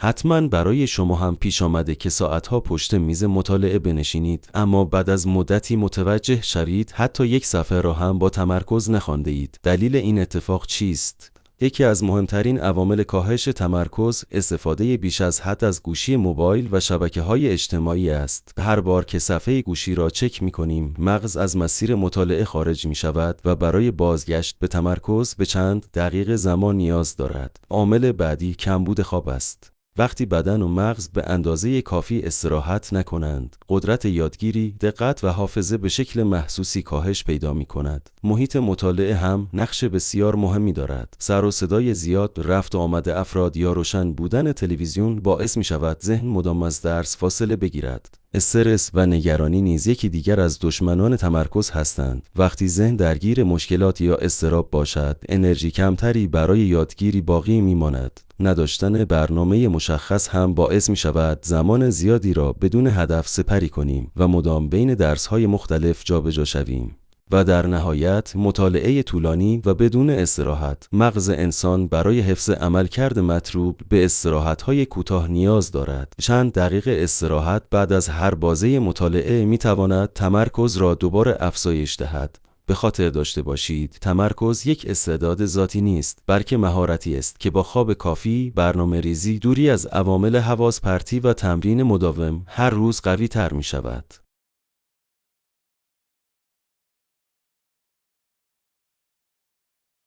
حتما برای شما هم پیش آمده که ساعتها پشت میز مطالعه بنشینید، اما بعد از مدتی متوجه شوید حتی یک صفحه را هم با تمرکز نخوانده اید. دلیل این اتفاق چیست؟ یکی از مهمترین عوامل کاهش تمرکز استفاده بیش از حد از گوشی موبایل و شبکه‌های اجتماعی است. هر بار که صفحه گوشی را چک می‌کنیم، مغز از مسیر مطالعه خارج می‌شود و برای بازگشت به تمرکز به چند دقیقه زمان نیاز دارد. عامل بعدی کمبود خواب است. وقتی بدن و مغز به اندازه کافی استراحت نکنند، قدرت یادگیری، دقت و حافظه به شکل محسوسی کاهش پیدا می کند. محیط مطالعه هم نقش بسیار مهمی دارد. سر و صدای زیاد، رفت و آمد افراد یا روشن بودن تلویزیون باعث می شود ذهن مدام از درس فاصله بگیرد. استرس و نگرانی نیز یکی دیگر از دشمنان تمرکز هستند. وقتی ذهن درگیر مشکلات یا اضطراب باشد، انرژی کمتری برای یادگیری باقی میماند. نداشتن برنامه مشخص هم باعث می شود زمان زیادی را بدون هدف سپری کنیم و مدام بین درس‌های مختلف جابجا شویم. و در نهایت مطالعه طولانی و بدون استراحت. مغز انسان برای حفظ عملکرد مطلوب به استراحت‌های کوتاه نیاز دارد. چند دقیقه استراحت بعد از هر بازه مطالعه می‌تواند تمرکز را دوباره افزایش دهد. به خاطر داشته باشید، تمرکز یک استعداد ذاتی نیست، بلکه مهارتی است که با خواب کافی، برنامه‌ریزی، دوری از عوامل حواس پرتی و تمرین مداوم هر روز قوی‌تر می‌شود.